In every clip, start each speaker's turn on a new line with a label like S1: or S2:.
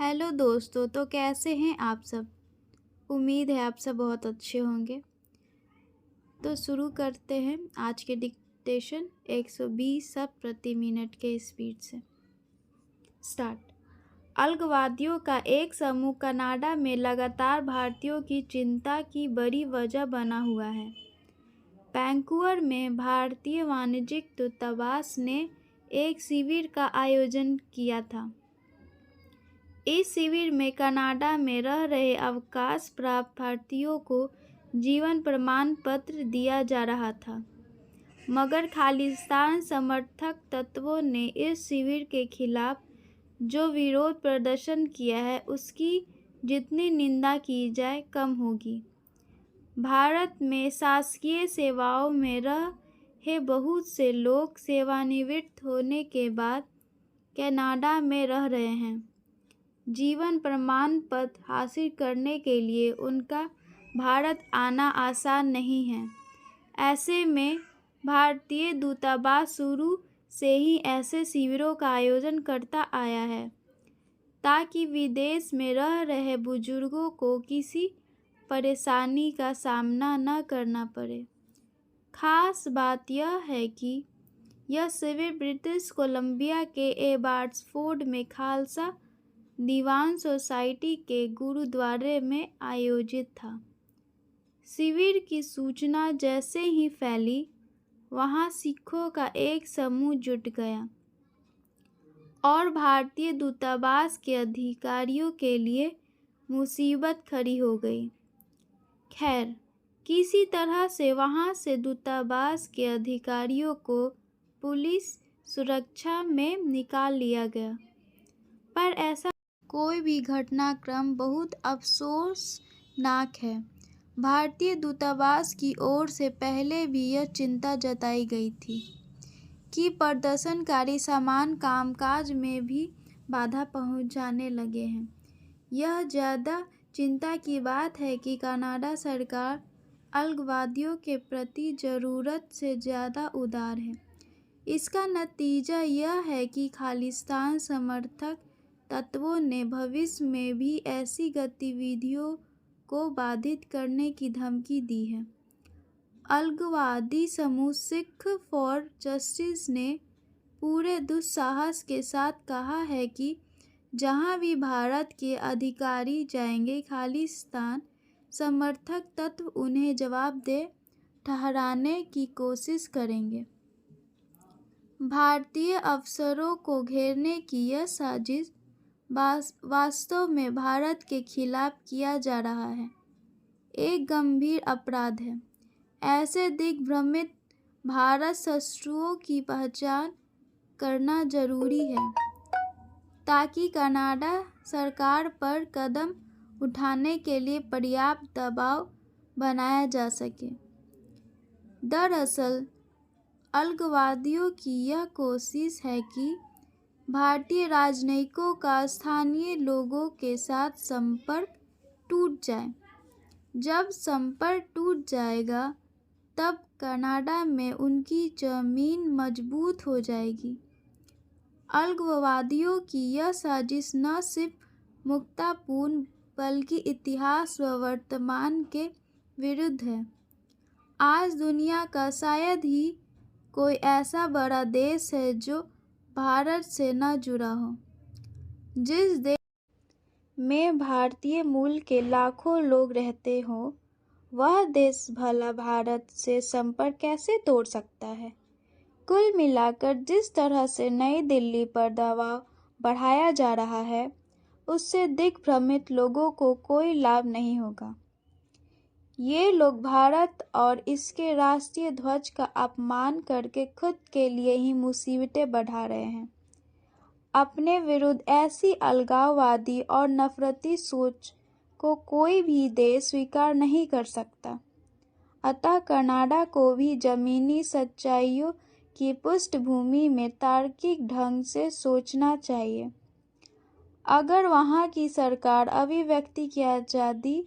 S1: Hello दोस्तों, तो कैसे हैं आप सब। उम्मीद है आप सब बहुत अच्छे होंगे। तो शुरू करते हैं आज के डिक्टेशन 120 शब्द प्रति मिनट के स्पीड से। स्टार्ट। अलगाववादियों का एक समूह कनाडा में लगातार भारतीयों की चिंता की बड़ी वजह बना हुआ है। वैंकूवर में भारतीय वाणिज्यिक दूतावास ने एक शिविर का आयोजन किया था। इस शिविर में कनाडा में रह रहे अवकाश प्राप्त भारतीयों को जीवन प्रमाण पत्र दिया जा रहा था, मगर खालिस्तान समर्थक तत्वों ने इस शिविर के खिलाफ जो विरोध प्रदर्शन किया है उसकी जितनी निंदा की जाए कम होगी। भारत में शासकीय सेवाओं में रहे बहुत से लोग सेवानिवृत्त होने के बाद कनाडा में रह रहे हैं। जीवन प्रमाण पत्र हासिल करने के लिए उनका भारत आना आसान नहीं है। ऐसे में भारतीय दूतावास शुरू से ही ऐसे शिविरों का आयोजन करता आया है ताकि विदेश में रह रहे बुजुर्गों को किसी परेशानी का सामना न करना पड़े। खास बात यह है कि यह शिविर ब्रिटिश कोलंबिया के एबार्ट्सफोर्ड में खालसा दीवान सोसाइटी के गुरुद्वारे में आयोजित था। शिविर की सूचना जैसे ही फैली, वहां सिखों का एक समूह जुट गया और भारतीय दूतावास के अधिकारियों के लिए मुसीबत खड़ी हो गई। खैर, किसी तरह से वहां से दूतावास के अधिकारियों को पुलिस सुरक्षा में निकाल लिया गया, पर ऐसा कोई भी घटनाक्रम बहुत अफसोसनाक है। भारतीय दूतावास की ओर से पहले भी यह चिंता जताई गई थी कि प्रदर्शनकारी समान कामकाज में भी बाधा पहुंचाने लगे हैं। यह ज़्यादा चिंता की बात है कि कनाडा सरकार अलगाववादियों के प्रति ज़रूरत से ज़्यादा उदार है। इसका नतीजा यह है कि खालिस्तान समर्थक तत्वों ने भविष्य में भी ऐसी गतिविधियों को बाधित करने की धमकी दी है। अलगाववादी समूह सिख फॉर जस्टिस ने पूरे दुस्साहस के साथ कहा है कि जहां भी भारत के अधिकारी जाएंगे, खालिस्तान समर्थक तत्व उन्हें जवाबदेह ठहराने की कोशिश करेंगे। भारतीय अफसरों को घेरने की यह साजिश वास्तव में भारत के खिलाफ किया जा रहा है, एक गंभीर अपराध है। ऐसे दिग्भ्रमित भारत शत्रुओं की पहचान करना जरूरी है ताकि कनाडा सरकार पर कदम उठाने के लिए पर्याप्त दबाव बनाया जा सके। दरअसल अलगाववादियों की यह कोशिश है कि भारतीय राजनयिकों का स्थानीय लोगों के साथ संपर्क टूट जाए। जब संपर्क टूट जाएगा, तब कनाडा में उनकी जमीन मजबूत हो जाएगी। अलगाववादियों की यह साजिश न सिर्फ मुक्तापूर्ण बल्कि इतिहास व वर्तमान के विरुद्ध है। आज दुनिया का शायद ही कोई ऐसा बड़ा देश है जो भारत से न जुड़ा हो। जिस देश में भारतीय मूल के लाखों लोग रहते हो, वह देश भला भारत से संपर्क कैसे तोड़ सकता है। कुल मिलाकर जिस तरह से नई दिल्ली पर दबाव बढ़ाया जा रहा है, उससे दिग्भ्रमित लोगों को कोई लाभ नहीं होगा। ये लोग भारत और इसके राष्ट्रीय ध्वज का अपमान करके खुद के लिए ही मुसीबतें बढ़ा रहे हैं। अपने विरुद्ध ऐसी अलगाववादी और नफरती सोच को कोई भी देश स्वीकार नहीं कर सकता। अतः कनाडा को भी जमीनी सच्चाइयों की पृष्ठभूमि में तार्किक ढंग से सोचना चाहिए। अगर वहाँ की सरकार अभिव्यक्ति की आज़ादी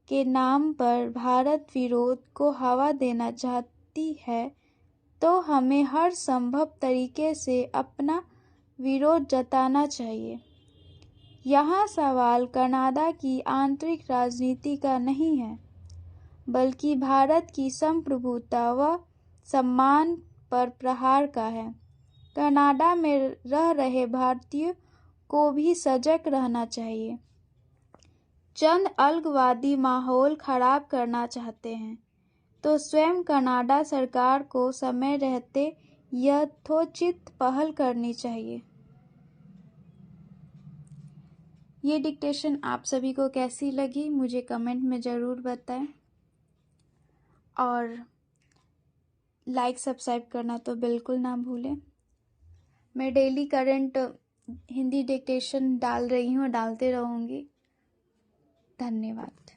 S1: के नाम पर भारत विरोध को हवा देना चाहती है, तो हमें हर संभव तरीके से अपना विरोध जताना चाहिए। यहाँ सवाल कनाडा की आंतरिक राजनीति का नहीं है, बल्कि भारत की संप्रभुता व सम्मान पर प्रहार का है। कनाडा में रह रहे भारतीयों को भी सजग रहना चाहिए। चंद अलगवादी माहौल खराब करना चाहते हैं तो स्वयं कनाडा सरकार को समय रहते यथोचित पहल करनी चाहिए। ये डिक्टेशन आप सभी को कैसी लगी मुझे कमेंट में ज़रूर बताएं, और लाइक सब्सक्राइब करना तो बिल्कुल ना भूलें। मैं डेली करंट हिंदी डिक्टेशन डाल रही हूँ, डालते रहूँगी। धन्यवाद।